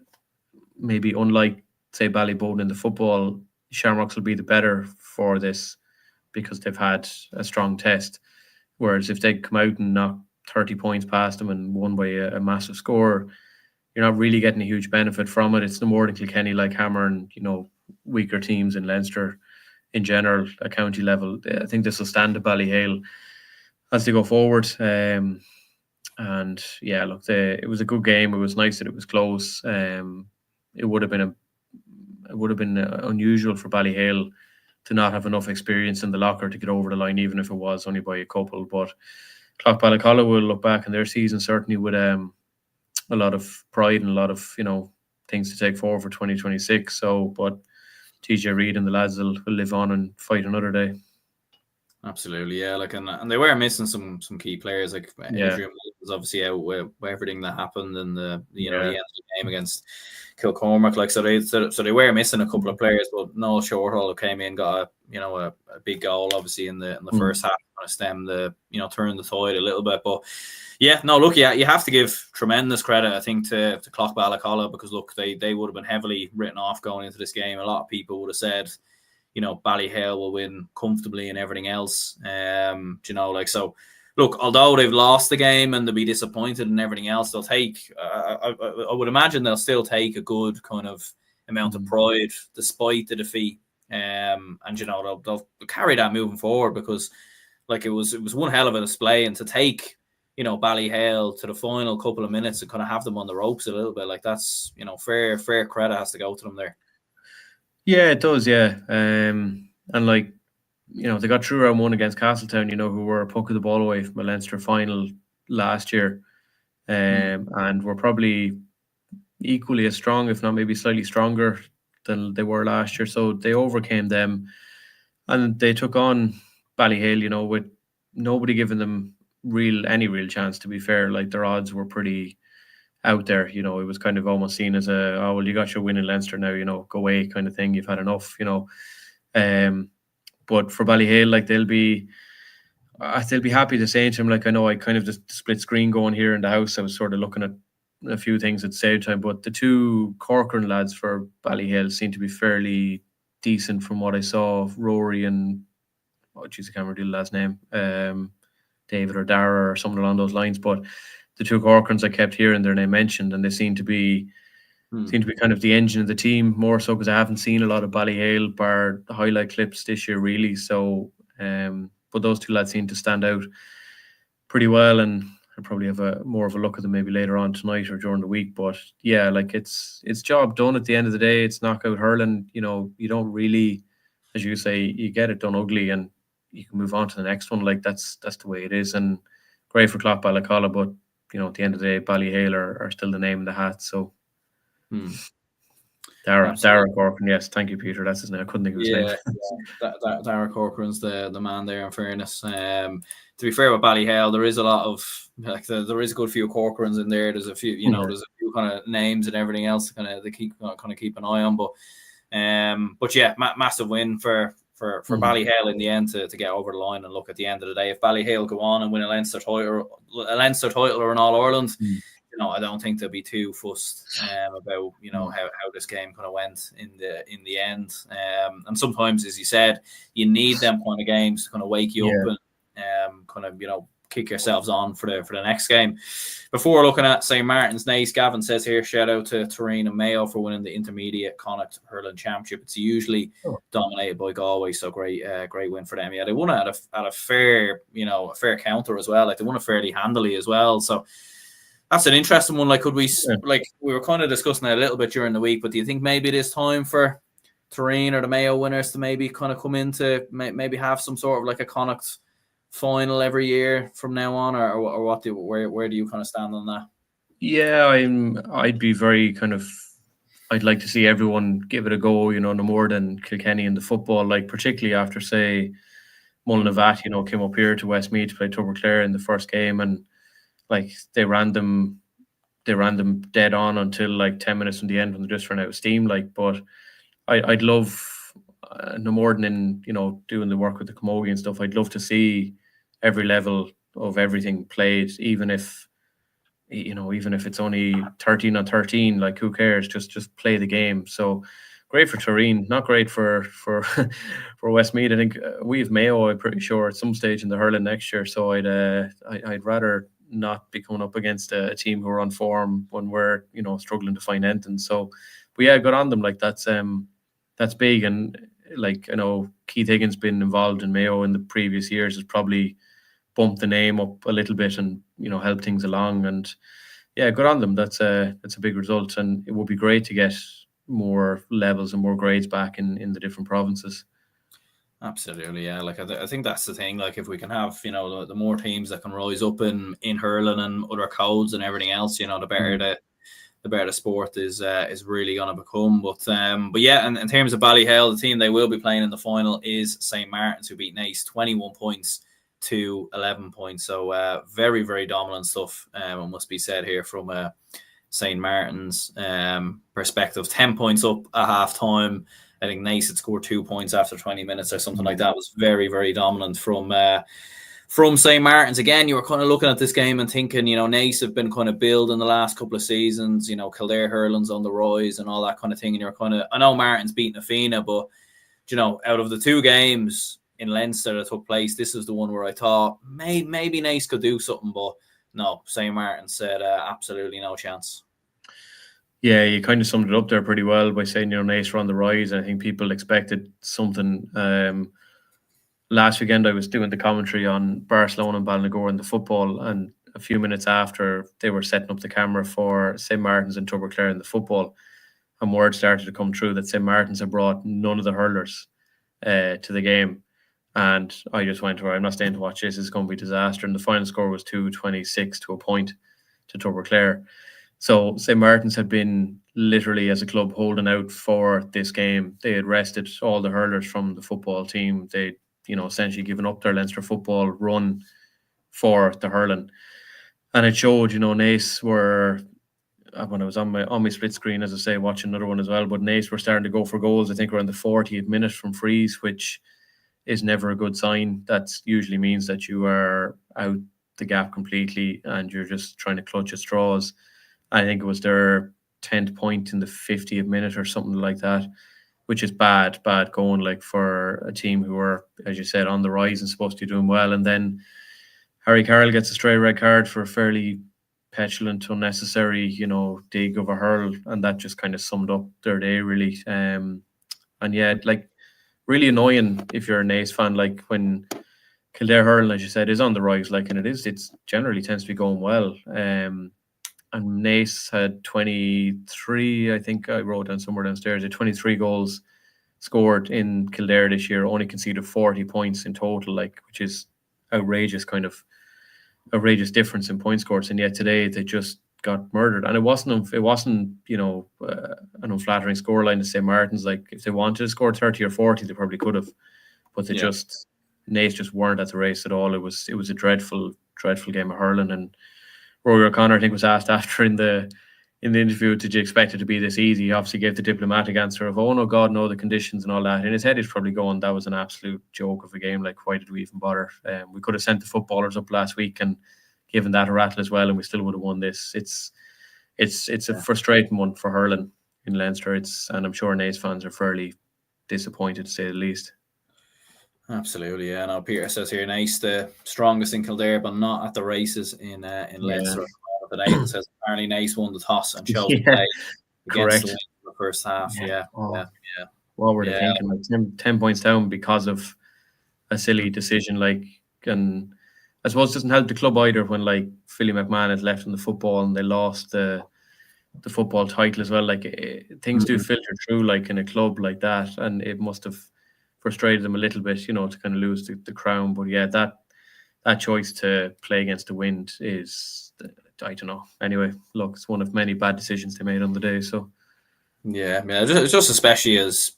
maybe unlike, say, Ballyboden in the football, Shamrocks will be the better for this because they've had a strong test. Whereas if they come out and knock 30 points past them and won by a massive score, you're not really getting a huge benefit from it. It's no more than Kilkenny like hammering, weaker teams in Leinster in general at county level. I think this will stand to Ballyhale as they go forward. And yeah, look, it was a good game. It was nice that it was close. It would have been unusual for Ballyhale to not have enough experience in the locker to get over the line, even if it was only by a couple. But Clough-Ballacolla will look back in their season certainly with a lot of pride and a lot of things to take forward for 2026. So, but TJ Reid and the lads will live on and fight another day. Absolutely, yeah. Like, and they were missing some key players. Like Yeah, Adrian was obviously out with everything that happened in the the yeah. end of the game against Kilcormac. Like, so they were missing a couple of players, but Noel Shortall came in, got a big goal, obviously in the first half, kind of stem the turn the tide a little bit. But yeah, no, look, yeah, you have to give tremendous credit, I think, to Clough Ballyhale, because look, they would have been heavily written off going into this game. A lot of people would have said, Ballyhale will win comfortably and everything else. So look, although they've lost the game and they'll be disappointed and everything else, they'll take, I would imagine they'll still take a good kind of amount of pride despite the defeat. And they'll carry that moving forward, because like it was one hell of a display, and to take Ballyhale to the final couple of minutes and kind of have them on the ropes a little bit, like that's fair credit has to go to them there. Yeah, it does. Yeah, and like they got through round one against Castletown, who were a puck of the ball away from a Leinster final last year, and were probably equally as strong, if not maybe slightly stronger than they were last year. So they overcame them, and they took on Ballyhale, with nobody giving them any real chance. To be fair, like their odds were pretty out there. It was kind of almost seen as oh well, you got your win in Leinster now, go away kind of thing. You've had enough, But for Ballyhale, like they'll be happy to say to him, like, I know I kind of just split screen going here in the house. I was sort of looking at a few things at the same time, but the two Corcoran lads for Ballyhale seem to be fairly decent from what I saw. Rory and I can't remember the lad's name, David or Dara or something along those lines. But the two Corcorans I kept hearing their name mentioned, and they seem to be kind of the engine of the team, more so because I haven't seen a lot of Ballyhale bar the highlight clips this year really. So but those two lads seem to stand out pretty well, and I'll probably have more of a look at them maybe later on tonight or during the week. But yeah, like it's job done at the end of the day. It's knockout hurling. You don't really, as you say, you get it done ugly and you can move on to the next one. Like that's the way it is. And great for Clough Ballyhale, but at the end of the day, Ballyhale are still the name in the hat. So Dara Corcoran, yes, thank you, Peter. That's his name. I couldn't think of his name. Dara Corcoran's the man there. In fairness, to be fair with Ballyhale, there is a lot of there is a good few Corcorans in there. There's a few, there's a few kind of names and everything else they keep an eye on. But yeah, massive win for Ballyhale in the end to get over the line. And look, at the end of the day, if Ballyhale go on and win a Leinster title or an All Ireland, I don't think they'll be too fussed about how this game kind of went in the end. And sometimes, as you said, you need them kind of games to kind of wake you up and kind of kick yourselves on for the next game. Before looking at St. Martin's Naas, Gavin says here, shout out to Tyrone and Mayo for winning the intermediate Connacht Hurling Championship. It's usually dominated by Galway, so great win for them. Yeah, they won it at a fair counter as well. Like they won it fairly handily as well. So that's an interesting one. Like, we were kind of discussing it a little bit during the week, but do you think maybe it is time for Tyrone or the Mayo winners to maybe kind of come into maybe have some sort of like a Connacht final every year from now on, or what? Where do you kind of stand on that? Yeah, I'd be very kind of. I'd like to see everyone give it a go. No more than Kilkenny in the football. Like particularly after say Mullinavat, came up here to Westmeath to play Tubberclare in the first game, and like they ran them dead on until like 10 minutes from the end when they just ran out of steam. Like, but I'd love no more than in doing the work with the camogie and stuff. I'd love to see every level of everything played, even if it's only 13 on 13. Like, who cares? Just play the game. So great for Tyrone, not great for Westmeath. I think we have Mayo, I'm pretty sure, at some stage in the hurling next year. So I'd rather not be coming up against a team who are on form when we're struggling to find anything. So, but yeah, good on them. Like that's big. And like I know Keith Higgins been involved in Mayo in the previous years, has probably bumped the name up a little bit and helped things along. And yeah, good on them. That's a big result, and it would be great to get more levels and more grades back in the different provinces. Absolutely, yeah. Like I think that's the thing. Like if we can have the more teams that can rise up in hurling and other codes and everything else, the the better the sport is really going to become. But yeah, in terms of Ballyhale, the team they will be playing in the final is St. Martin's, who beat Naas 21 points to 11 points. So very, very dominant stuff, it must be said here from St. Martin's perspective. 10 points up at half time. I think Naas had scored 2 points after 20 minutes or something like that. It was very, very dominant from St. Martin's. Again, you were kind of looking at this game and thinking, Naas have been kind of building the last couple of seasons, Kildare hurling's on the rise and all that kind of thing. And you're kind of, I know Martin's beaten Afina, but, out of the 2 games in Leinster that took place, this is the one where I thought maybe Naas could do something, but no, St. Martin's said absolutely no chance. Yeah, you kind of summed it up there pretty well by saying, Naas were on the rise. I think people expected something. Last weekend, I was doing the commentary on Barcelona and Ballinagore in the football, and a few minutes after, they were setting up the camera for St. Martin's and Tubberclare in the football, and word started to come through that St. Martin's had brought none of the hurlers to the game. And I just went, I'm not staying to watch this. It's going to be a disaster. And the final score was 2-26 to a point to Tubberclare. So St. Martin's had been literally, as a club, holding out for this game. They had rested all the hurlers from the football team. They'd essentially given up their Leinster football run for the hurling. And it showed, Naas were, when I was on my split screen, as I say, watching another one as well, but Naas were starting to go for goals, I think around the 40th minute from frees, which is never a good sign. That usually means that you are out the gap completely and you're just trying to clutch at straws. I think it was their 10th point in the 50th minute or something like that, which is bad going, like, for a team who are, as you said, on the rise and supposed to be doing well. And then Harry Carroll gets a stray red card for a fairly petulant, unnecessary, dig of a hurl, and that just kind of summed up their day, really. And yeah, like, really annoying if you're a Naas fan, like, when Kildare hurling, as you said, is on the rise, like, and it's generally tends to be going well. And Naas had 23, I think I wrote down somewhere downstairs, 23 goals scored in Kildare this year, only conceded 40 points in total, like, which is outrageous difference in point scores. And yet today they just got murdered. And it wasn't an unflattering scoreline to St. Martin's. Like, if they wanted to score 30 or 40, they probably could have. But Naas just weren't at the race at all. It was a dreadful game of hurling. And Rory O'Connor, I think, was asked after in the interview, did you expect it to be this easy? He obviously gave the diplomatic answer of, oh no, God, no, the conditions and all that. In his head, he's probably going, that was an absolute joke of a game. Like, why did we even bother? We could have sent the footballers up last week and given that a rattle as well, and we still would have won this. It's a frustrating one for hurling in Leinster. And I'm sure Naas fans are fairly disappointed, to say the least. Absolutely, yeah. Now Peter says here, Naas the strongest in Kildare, but not at the races in Leinster. Today it says apparently Naas won the toss and chose to play against the first half. Yeah. What were they thinking? Like 10 points down because of a silly decision, like, and I suppose it doesn't help the club either when, like, Philly McMahon had left in the football and they lost the football title as well. Like, things do filter through, like, in a club like that, and it must have frustrated them a little bit, to kind of lose the crown. But yeah, that choice to play against the wind is, I don't know. Anyway, look, it's one of many bad decisions they made on the day. So yeah, just especially as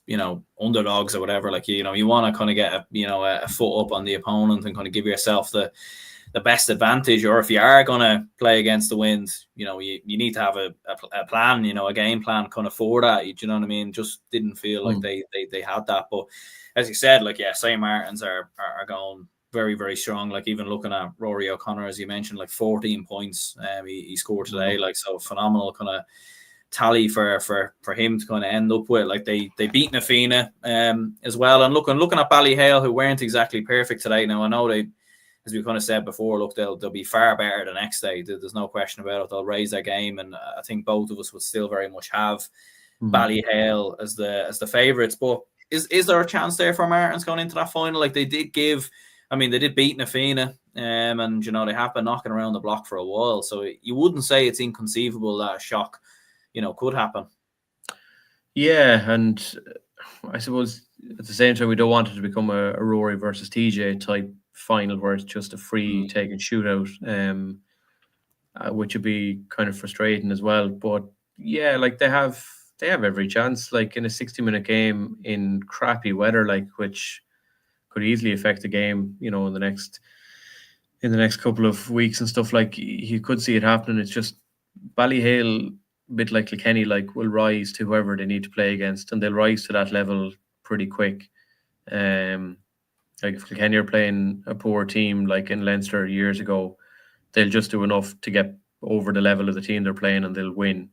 underdogs or whatever. Like, you want to kind of get a foot up on the opponent and kind of give yourself the best advantage. Or if you are going to play against the wind, you need to have a plan, a game plan kind of for that. You know what I mean? Just didn't feel like they had that. But as you said, like, yeah, St. Martin's are going very, very strong. Like, even looking at Rory O'Connor, as you mentioned, like 14 points he scored today. Like, so phenomenal kind of tally for him to kind of end up with. Like, they beat Afina as well. And looking at Ballyhale, who weren't exactly perfect today. Now, I know they, as we kind of said before, look, they'll be far better the next day. There's no question about it. They'll raise their game, and I think both of us would still very much have Ballyhale as the favourites. But is there a chance there for Martins going into that final? Like, they did beat Afina, and they have been knocking around the block for a while. So you wouldn't say it's inconceivable that a shock, could happen. Yeah, and I suppose at the same time, we don't want it to become a Rory versus TJ type final where it's just a free take and shootout, which would be kind of frustrating as well. But yeah, like they have every chance. Like in a 60-minute game in crappy weather, like which could easily affect the game. In the next couple of weeks and stuff. Like you could see it happening. It's just Ballyhale, a bit like Kilkenny, like will rise to whoever they need to play against, and they'll rise to that level pretty quick. Um, like if Kilkenny are playing a poor team like in Leinster years ago, they'll just do enough to get over the level of the team they're playing and they'll win.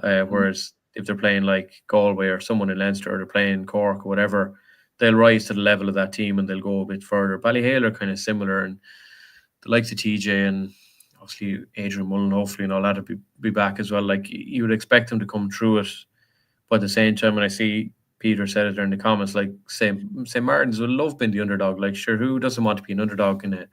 Whereas if they're playing like Galway or someone in Leinster or they're playing Cork or whatever, they'll rise to the level of that team and they'll go a bit further. Ballyhale are kind of similar, and the likes of TJ and obviously Adrian Mullen, hopefully, and all that will be back as well. Like you would expect them to come through it, but at the same time, when I see Peter said it there in the comments, like St. Martin's would love being the underdog. Like, sure, who doesn't want to be an underdog in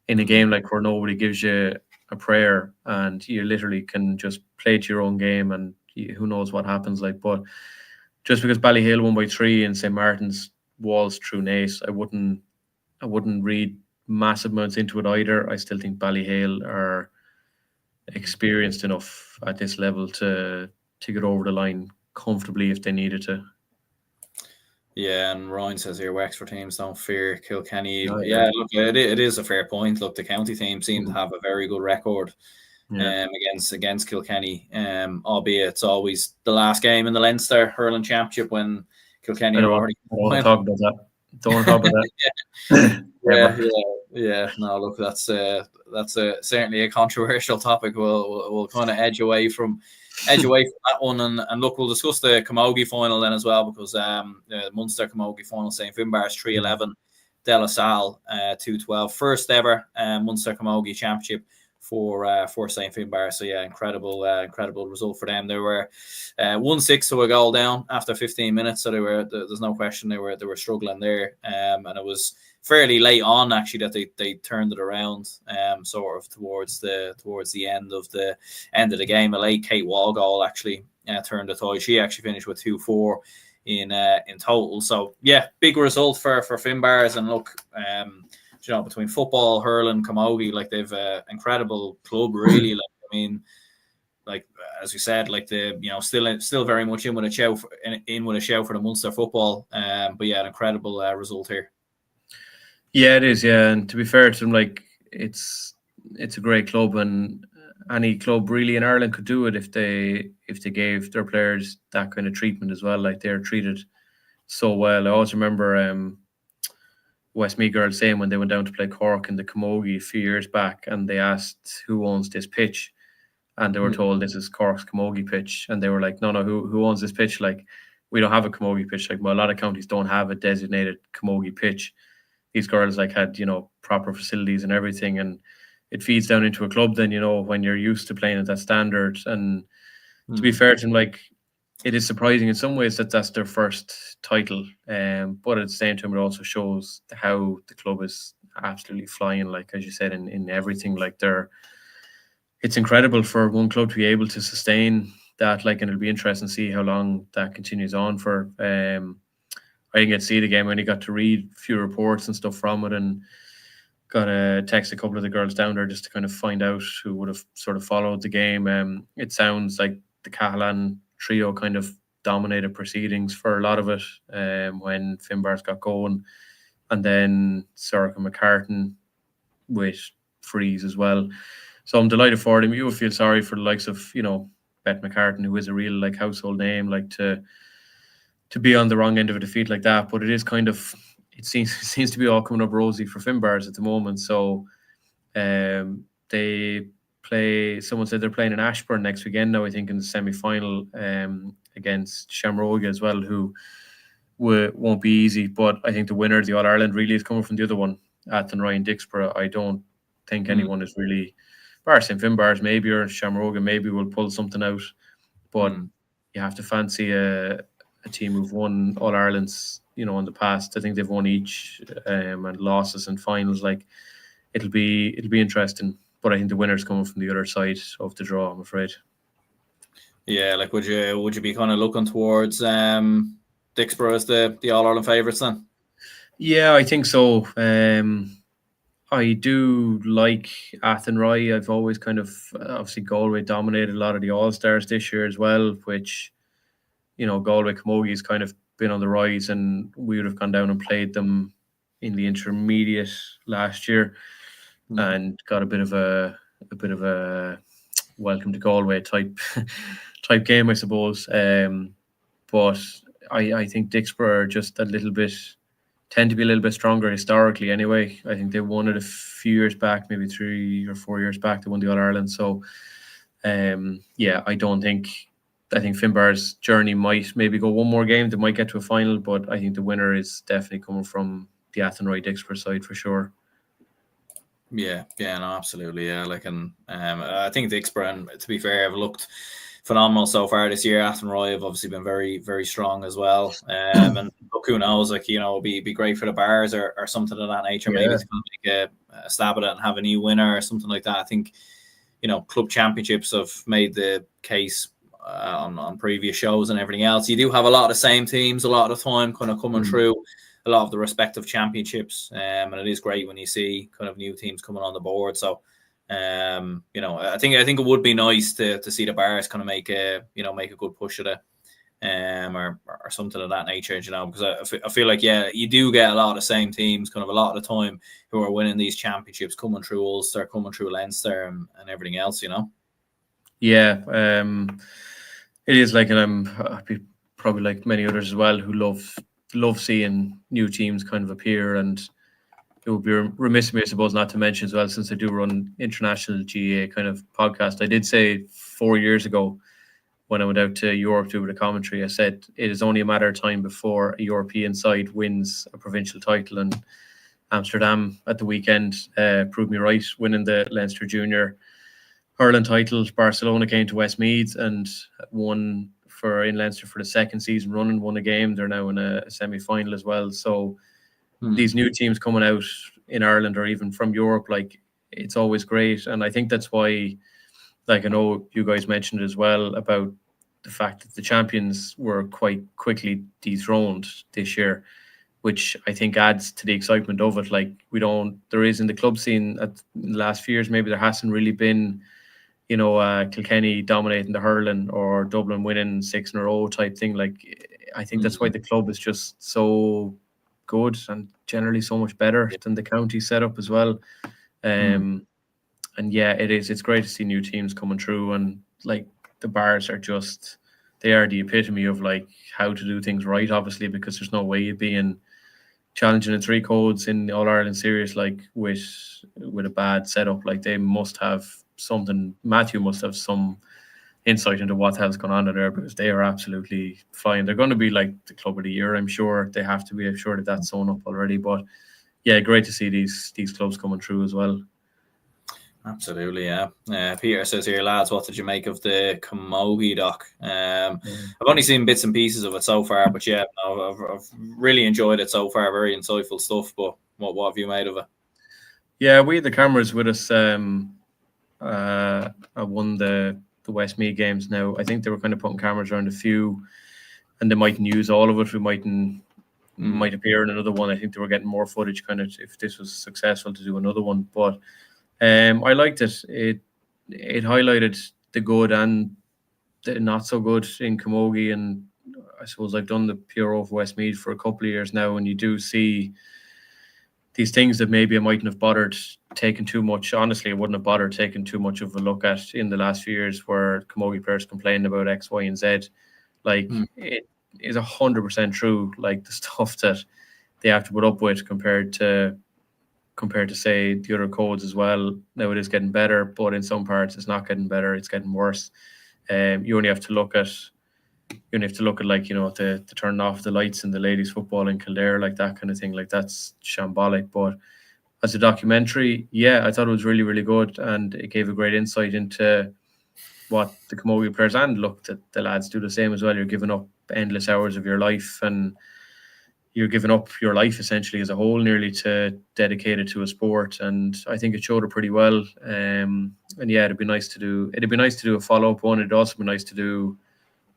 a game like where nobody gives you a prayer and you literally can just play to your own game and who knows what happens. Like, but just because Ballyhale won by 3 and St. Martin's walls through Naas, I wouldn't read massive amounts into it either. I still think Ballyhale are experienced enough at this level to get over the line comfortably if they needed to. Yeah, and Ryan says here, Wexford teams don't fear Kilkenny. Oh, yeah, look, it is a fair point. Look, the county team seem to have a very good record against Kilkenny. Albeit it's always the last game in the Leinster hurling championship when Kilkenny are already. I don't want to talk about that. Don't want to talk about that. Yeah. No, look, that's certainly a controversial topic. We'll kind of edge away from that one, and look, we'll discuss the Camogie final then as well, because the Munster Camogie final, St. Finbarrs 3-11, De La Salle 2-12, first ever Munster Camogie championship for St. Finbarrs. So yeah, incredible result for them. They were 1-6 to a goal down after 15 minutes, so there's no question they were struggling there, and it was fairly late on actually that they turned it around, sort of towards the end of the game. A late Kate Wall goal actually turned the tide. She actually finished with 2-4 in total. So yeah, big result for Finbarrs. And look, between football, hurling, camogie, like they've an incredible club, really. Like, I mean, like as you said, like still very much in with a shout for the Munster football. But yeah, an incredible result here. Yeah, it is. Yeah, and to be fair to them, like it's a great club, and any club really in Ireland could do it if they gave their players that kind of treatment as well. Like they're treated so well. I always remember Westmeath girls saying when they went down to play Cork in the Camogie a few years back, and they asked who owns this pitch, and they were told this is Cork's Camogie pitch, and they were like, no, who owns this pitch? Like, we don't have a Camogie pitch. Like, a lot of counties don't have a designated Camogie pitch. These girls had proper facilities and everything, and it feeds down into a club then, when you're used to playing at that standard. And to be fair to them, like, it is surprising in some ways that that's their first title, but at the same time it also shows how the club is absolutely flying, like as you said, in everything. Like it's incredible for one club to be able to sustain that, like, and it'll be interesting to see how long that continues on for. I didn't get to see the game. I only got to read a few reports and stuff from it, and got to text a couple of the girls down there just to kind of find out who would have sort of followed the game. It sounds like the Cahalan trio kind of dominated proceedings for a lot of it when Finbarrs got going, and then Sorka McCartan with frees as well. So I'm delighted for them. You would feel sorry for the likes of Beth McCartan, who is a real household name, to be on the wrong end of a defeat like that. But it seems to be all coming up rosy for Finbarrs at the moment. So they play, someone said they're playing in Ashburn next weekend now, I think, in the semi-final against Shamroga as well, who won't be easy. But I think the winner of the All-Ireland really is coming from the other one, Athen Ryan Dixborough. I don't think anyone is really, bar St. Finbarrs maybe, or Shamroga maybe will pull something out. But you have to fancy a team who've won All Irelands, in the past. I think they've won each, and losses and finals. Like, it'll be interesting. But I think the winner's coming from the other side of the draw, I'm afraid. Yeah, like would you be kind of looking towards Dixborough as the All Ireland favourites then? Yeah, I think so. I do like Athenry. I've always kind of obviously Galway dominated a lot of the All Stars this year as well, which Galway Camogie has kind of been on the rise, and we would have gone down and played them in the intermediate last year, and got a bit of a welcome to Galway type game, I suppose. But I think Dixborough are just tend to be a little bit stronger historically anyway. I think they won it a few years back, maybe 3 or 4 years back. They won the All-Ireland. So, I think Finbarrs' journey might maybe go one more game. They might get to a final, but I think the winner is definitely coming from the Athenry Dixborough side for sure. Yeah, no, absolutely. Yeah, I think Dixborough, and to be fair, have looked phenomenal so far this year. Athenry have obviously been very, very strong as well. And look, who knows? It'll be great for the Bars or something of that nature. Maybe to make a stab at it and have a new winner or something like that. I think club championships have made the case on previous shows and everything else. You do have a lot of the same teams a lot of the time kind of coming through a lot of the respective championships, and it is great when you see kind of new teams coming on the board. So I think it would be nice to see the Bars kind of make a good push at it, or something of that nature, because I feel like you do get a lot of the same teams kind of a lot of the time who are winning these championships, coming through Ulster, coming through Leinster, and everything else. Yeah, it is like, and I'm probably like many others as well who love seeing new teams kind of appear, and it would be remiss of me, I suppose, not to mention as well, since I do run international GA kind of podcast. I did say 4 years ago when I went out to Europe to do the commentary, I said it is only a matter of time before a European side wins a provincial title, and Amsterdam at the weekend proved me right, winning the Leinster Junior hurling title. Barcelona came to Westmeath and won in Leinster for the second season running, won a game. They're now in a semi-final as well. So these new teams coming out in Ireland or even from Europe, like, it's always great. And I think that's why, like, I know you guys mentioned as well about the fact that the champions were quite quickly dethroned this year, which I think adds to the excitement of it. Like, there is in the club scene in the last few years, maybe there hasn't really been, Kilkenny dominating the hurling or Dublin winning 6 in a row type thing. Like, I think that's why the club is just so good and generally so much better than the county setup as well. And yeah, it's great to see new teams coming through, and like the Bars they are the epitome of like how to do things right, obviously, because there's no way you'd be challenging in 3 codes in the All-Ireland series like with a bad setup. Like, they must have something. Matthew must have some insight into what the hell's going on in there, because they are absolutely flying. They're going to be like the club of the year, I'm sure. They have to be. I'm sure that's sewn up already. But yeah, great to see these clubs coming through as well. Absolutely, yeah. Peter says here, lads, what did you make of the Camogie doc? I've only seen bits and pieces of it so far, but yeah, I've really enjoyed it so far. Very insightful stuff. But what have you made of it? Yeah, we had the cameras with us. I won the Westmeath games. Now, I think they were kind of putting cameras around a few, and they mightn't use all of it. We might appear in another one. I think they were getting more footage kind of if this was successful to do another one. But I liked it. It highlighted the good and the not so good in Camogie, and I suppose I've done the PRO for Westmeath for a couple of years now, and you do see these things that maybe I mightn't have bothered taking too much. Honestly, I wouldn't have bothered taking too much of a look at in the last few years, where Camogie players complained about X, Y, and Z. Like, it is 100% true. Like, the stuff that they have to put up with compared to say the other codes as well. Now it is getting better, but in some parts it's not getting better. It's getting worse. You only have to look at like, the turning off the lights in the ladies football in Kildare, like that kind of thing. Like, that's shambolic. But as a documentary, yeah, I thought it was really, really good, and it gave a great insight into what the Camogie players, and look, the lads do the same as well. You're giving up endless hours of your life, and you're giving up your life essentially as a whole, nearly, to dedicate it to a sport. And I think it showed it pretty well. And yeah, it'd be nice to do a follow-up one. It'd also be nice to do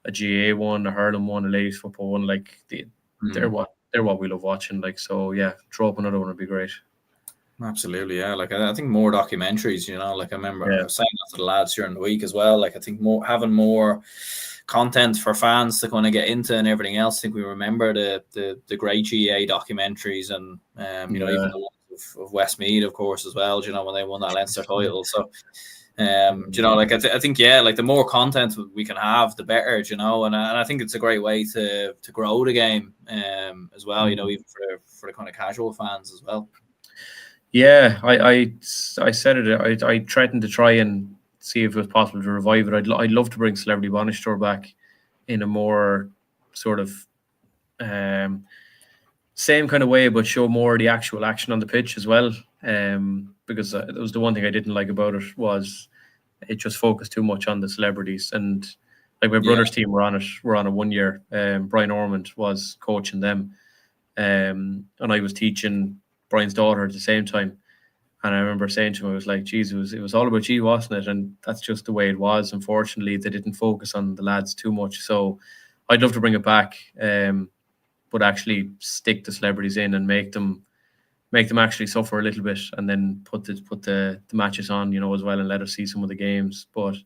a GA one, a hurling one, a ladies football one. Like, they're what we love watching. Like, so yeah, throw up another one would be great. Absolutely, yeah. Like I think more documentaries, like I remember I Yeah. was saying that to the lads during the week as well. Like I think having more content for fans to kind of get into and everything else. I think we remember the great GA documentaries and even Yeah. the ones of Westmeath, of course, as well. When they won that Leinster title. So like I think like the more content we can have, the better. And I think it's a great way to grow the game as well. Even for the kind of casual fans as well. Yeah, I said it. I threatened to try and see if it was possible to revive it. I'd love to bring Celebrity Bonus Tour back in a more sort of same kind of way, but show more of the actual action on the pitch as well. Because it was the one thing I didn't like about it, was it just focused too much on the celebrities. And like my brother's team were on it 1 year. Brian Ormond was coaching them, and I was teaching Brian's daughter at the same time. And I remember saying to him, I was like, geez, it was all about you, wasn't it? And that's just the way it was. Unfortunately, they didn't focus on the lads too much. So I'd love to bring it back, but actually stick the celebrities in and make them actually suffer a little bit, and then put the matches on, as well, and let us see some of the games. But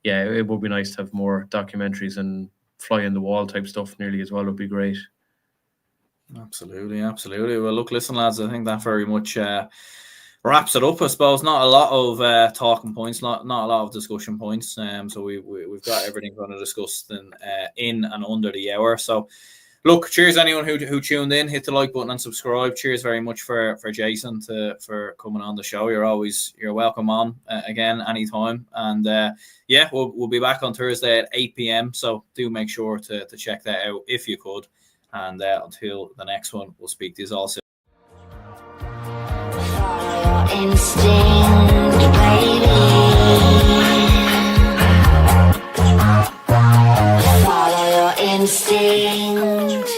yeah, it would be nice to have more documentaries and fly in the wall type stuff nearly as well. Would be great. Absolutely. Well, look, listen, lads, I think that very much wraps it up. I suppose not a lot of talking points, not a lot of discussion points. So we've got everything kind of discussed in and under the hour. So look, cheers anyone who tuned in. Hit the like button and subscribe. Cheers very much for Jason for coming on the show. You're welcome on again anytime. And we'll be back on Thursday at 8 p.m. So do make sure to check that out if you could. And until the next one, we'll speak to you all soon. Follow your instinct, baby. Follow your instinct.